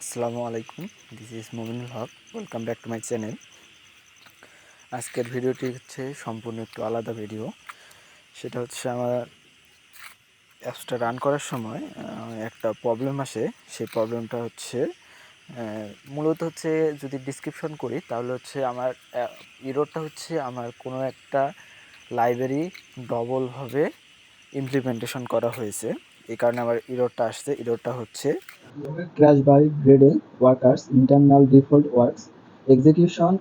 আসসালামু আলাইকুম, this is Mominul Haque. Welcome back to my channel. আজকের ভিডিওটি হচ্ছে সম্পূর্ণ একটু আলাদা ভিডিও। সেটা হচ্ছে আমার অ্যাপসটা রান করার সময় একটা প্রবলেম আসে। সেই প্রবলেমটা হচ্ছে মূলত হচ্ছে, যদি ডিসক্রিপশন করি তাহলে হচ্ছে আমার ইরোরটা হচ্ছে আমার কোনো একটা লাইব্রেরি ডবলভাবে ইমপ্লিমেন্টেশন করা হয়েছে। এই কারণে আমার ইরোরটা আসছে। ইরোরটা হচ্ছে crash by Gradle workers internal default works execution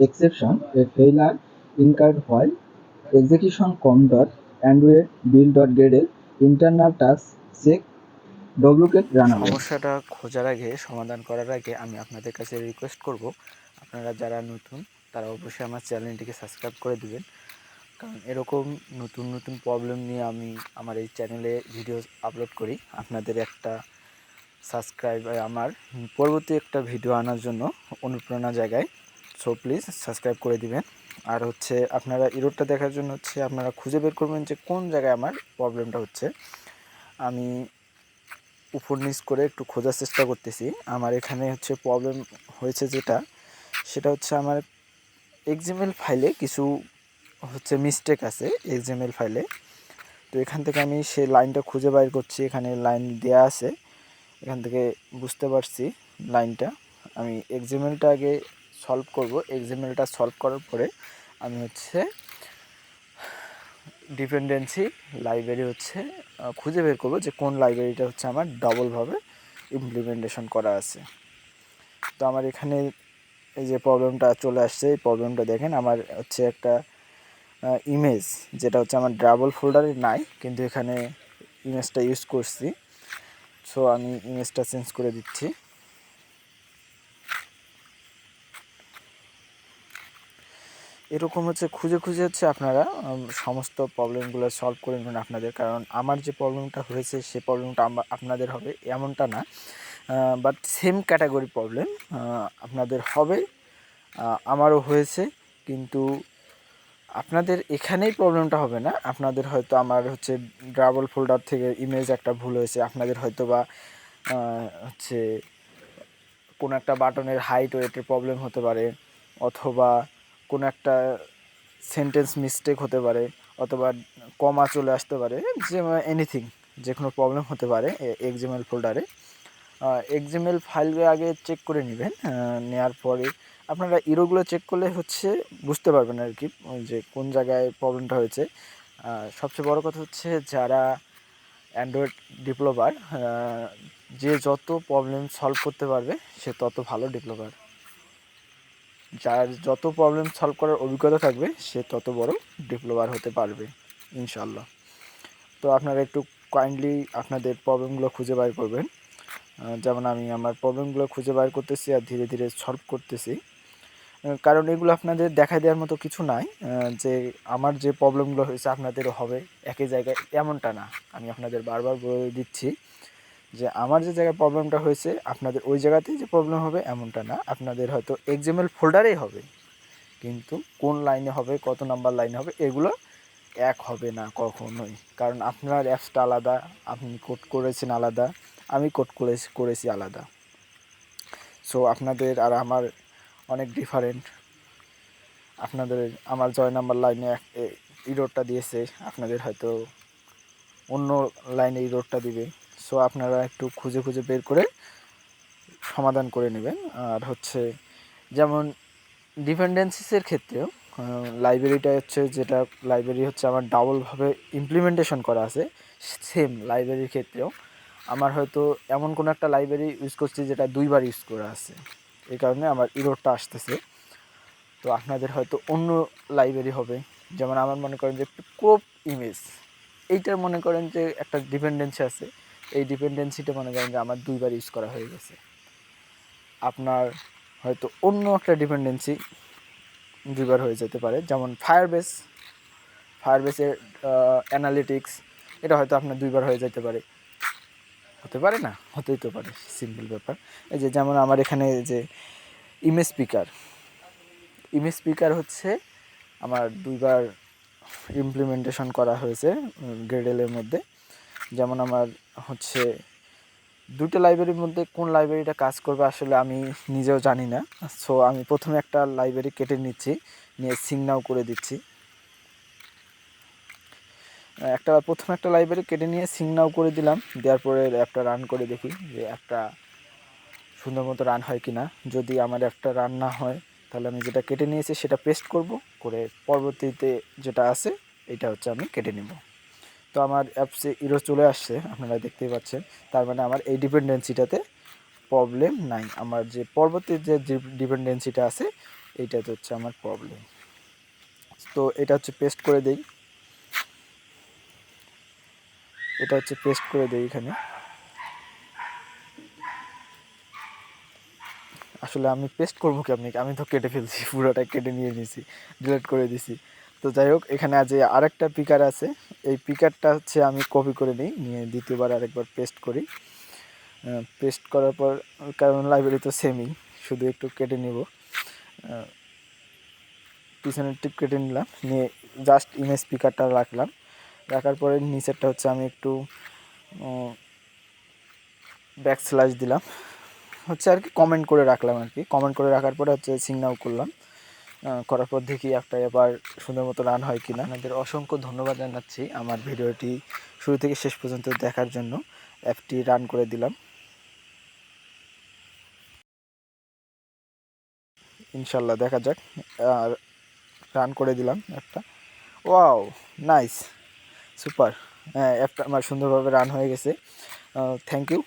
exception a failure incurred while execution com.android build.gradle internal task check wget runabout. সমস্যাটা খোঁজার আগে, সমাধান করার আগে আমি আপনাদের কাছে রিকোয়েস্ট করব, আপনারা যারা নতুন তারা অবশ্যই আমার চ্যানেলটিকে সাবস্ক্রাইব করে দিবেন। কারণ এরকম নতুন নতুন প্রবলেম নিয়ে আমি আমার এই চ্যানেলে ভিডিও আপলোড করি। আপনাদের একটা সাবস্ক্রাইব আমার পরবর্তী একটা ভিডিও আনার জন্য অনুপ্রেরণা জায়গায়। সো প্লিজ সাবস্ক্রাইব করে দিবেন। আর হচ্ছে আপনারা ইরোরটা দেখার জন্য হচ্ছে আপনারা খুঁজে বের করবেন যে কোন জায়গায় আমার প্রবলেমটা হচ্ছে। আমি উপর নিচ করে একটু খোঁজার চেষ্টা করতেছি। আমার এখানে হচ্ছে প্রবলেম হয়েছে সেটা হচ্ছে আমার এক্সএমএল ফাইলে কিছু হচ্ছে মিস্টেক আছে এক্সএমএল ফাইলে। তো এখান থেকে আমি সেই লাইনটা খুঁজে বাইর করছি। এখানে লাইন দেয়া আছে, এখান থেকে বুঝতে পারছি লাইনটা। আমি এক্সএমএলটা আগে সলভ করব। এক্সএমএলটা সলভ করার পরে আমি হচ্ছে ডিপেন্ডেন্সি লাইব্রেরি হচ্ছে খুঁজে বের করবো যে কোন লাইব্রেরিটা হচ্ছে আমার ডবলভাবে ইমপ্লিমেন্টেশন করা আছে। তো আমার এখানে এই যে প্রবলেমটা চলে আসছে, এই প্রবলেমটা দেখেন। আমার হচ্ছে একটা ইমেজ, যেটা হচ্ছে আমার ডাবল ফোল্ডারে নাই, কিন্তু এখানে ইমেজটা ইউজ করছি। সো আমি ইমেজটা চেঞ্জ করে দিচ্ছি। এরকম হচ্ছে খুঁজে খুঁজে হচ্ছে আপনারা সমস্ত প্রবলেমগুলো সলভ করে নেবেন আপনাদের। কারণ আমার যে প্রবলেমটা হয়েছে সে প্রবলেমটা আপনাদের হবে এমনটা না, বাট সেম ক্যাটাগরি প্রবলেম আপনাদের হবে, আমারও হয়েছে। কিন্তু আপনাদের এখানেই প্রবলেমটা হবে না। আপনাদের হয়তো আমার হচ্ছে ডাবল ফোল্ডার থেকে ইমেজ একটা ভুল হয়েছে, আপনাদের হয়তো বা হচ্ছে কোনো একটা বাটনের হাইট ওয়েটের প্রবলেম হতে পারে, অথবা কোনো একটা সেন্টেন্স মিস্টেক হতে পারে, অথবা কমা চলে আসতে পারে, যে এনিথিং, যে কোনো প্রবলেম হতে পারে এক্সএমএল ফোল্ডারে। এক্সএমএল ফাইল আগে চেক করে নেবেন। নেওয়ার পরে আপনারা ইরোগুলো চেক করলে হচ্ছে বুঝতে পারবেন আর কি যে কোন জায়গায় প্রবলেমটা হয়েছে। সবচেয়ে বড় কথা হচ্ছে, যারা অ্যান্ড্রয়েড ডেভেলপার, যে যত প্রবলেম সলভ করতে পারবে সে তত ভালো ডেভেলপার। যার যত প্রবলেম সলভ করার অভিজ্ঞতা থাকবে সে তত বড় ডেভেলপার হতে পারবে ইনশাল্লাহ। তো আপনারা একটু কাইন্ডলি আপনাদের প্রবলেমগুলো খুঁজে বের করবেন। যেমন আমি আমার প্রবলেমগুলো খুঁজে বের করতেছি আর ধীরে ধীরে সলভ করতেছি। কারণ এগুলো আপনাদের দেখা দেওয়ার মতো কিছু নাই যে আমার যে প্রবলেমগুলো হয়েছে আপনাদেরও হবে একই জায়গায়, এমনটা না। আমি আপনাদের বারবার বলে দিচ্ছি যে আমার যে জায়গায় প্রবলেমটা হয়েছে আপনাদের ওই জায়গাতেই যে প্রবলেম হবে এমনটা না। আপনাদের হয়তো এক্সএমএল ফোল্ডারেই হবে, কিন্তু কোন লাইনে হবে, কত নাম্বার লাইনে হবে, এগুলো এক হবে না কখনোই। কারণ আপনার অ্যাপসটা আলাদা, আপনি কোড করেছেন আলাদা, আমি কোড করেছি আলাদা। সো আপনাদের আর আমার অনেক ডিফারেন্ট। আপনাদের আমার জয় নাম্বার লাইনে ইরোরটা দিয়েছে, আপনাদের হয়তো অন্য লাইনে ইরোরটা দিবে। সো আপনারা একটু খুঁজে খুঁজে বের করে সমাধান করে নেবেন। আর হচ্ছে যেমন ডিপেন্ডেন্সিসের ক্ষেত্রেও লাইব্রেরিটা হচ্ছে, যেটা লাইব্রেরি হচ্ছে আমার ডাবলভাবে ইমপ্লিমেন্টেশন করা আছে, সেম লাইব্রেরির ক্ষেত্রেও আমার হয়তো এমন কোনো একটা লাইব্রেরি ইউজ করছি যেটা দুইবার ইউজ করা আছে, এই কারণে আমার ইরোরটা আসতেছে। তো আপনাদের হয়তো অন্য লাইব্রেরি হবে। যেমন আমার মনে করেন যে ক্রপ ইমেজ, এইটার মনে করেন যে একটা ডিপেন্ডেন্সি আছে, এই ডিপেন্ডেন্সিটা মনে করেন যে আমার দুইবার ইউজ করা হয়ে গেছে। আপনার হয়তো অন্য একটা ডিপেন্ডেন্সি দুইবার হয়ে যেতে পারে। যেমন ফায়ারবেসের অ্যানালিটিক্স, এটা হয়তো আপনার দুইবার হয়ে যেতে পারে, হতে পারে না, হতেই তো পারে, সিম্পল ব্যাপার। এই যে যেমন আমার এখানে যে ইমেজ স্পিকার হচ্ছে আমার দুইবার ইমপ্লিমেন্টেশন করা হয়েছে গ্রেডেলের মধ্যে। যেমন আমার হচ্ছে দুটো লাইব্রেরির মধ্যে কোন লাইব্রেরিটা কাজ করবে আসলে আমি নিজেও জানি না। সো আমি প্রথমে একটা লাইব্রেরি কেটে নিচ্ছি, নিয়ে সিং নাও করে দিচ্ছি। প্রথমে একটা লাইব্রেরি কেটে নিয়ে সিং নাও করে দিলাম। দেওয়ার পরে অ্যাপটা রান করে দেখি যে অ্যাপটা সুন্দর মতো রান হয় কি না। যদি আমার অ্যাপটা রান না হয় তাহলে আমি যেটা কেটে নিয়েছি সেটা পেস্ট করব, করে পরবর্তীতে যেটা আছে এটা হচ্ছে আমি কেটে নেব। তো আমার অ্যাপসে ইরো চলে আসছে, আপনারা দেখতেই পাচ্ছেন। তার মানে আমার এই ডিপেন্ডেন্সিটাতে প্রবলেম নাই। আমার যে পরবর্তী যে ডিপেন্ডেন্সিটা আছে এইটাতে হচ্ছে আমার প্রবলেম। তো এটা হচ্ছে পেস্ট করে দেই, এটা হচ্ছে পেস্ট করে দেই এখানে। আসলে আমি পেস্ট করবো কি, আমি তো কেটে ফেলছি, পুরোটা কেটে নিয়ে নিয়েছি, ডিলিট করে দিছি। তো যাই হোক, এখানে আজ আরেকটা পিকার আছে, এই পিকারটা হচ্ছে আমি কপি করে নিই, নিয়ে দ্বিতীয়বার আরেকবার পেস্ট করি। পেস্ট করার পর, কারণ লাইব্রেরি তো সেমই, শুধু একটু কেটে নিব, পিছনের টিপ কেটে নিলাম, নিয়ে জাস্ট ইমেজ পিকারটা রাখলাম। রাখার পরে নিচেরটা হচ্ছে আমি একটু ব্যাক স্ল্যাশ দিলাম, হচ্ছে আর কি কমেন্ট করে রাখলাম আর কি। কমেন্ট করে রাখার পরে হচ্ছে সিগনাল করলাম, করার পর দেখি একটা এবার সুন্দর মতো রান হয় কি না। আপনাদের অসংখ্য ধন্যবাদ জানাচ্ছি আমার ভিডিওটি শুরু থেকে শেষ পর্যন্ত দেখার জন্য। অ্যাপটি রান করে দিলাম, ইনশাল্লাহ দেখা যাক। রান করে দিলাম অ্যাপটা। Wow, nice, super. হ্যাঁ, অ্যাপটা আমার সুন্দরভাবে রান হয়ে গেছে। Thank you.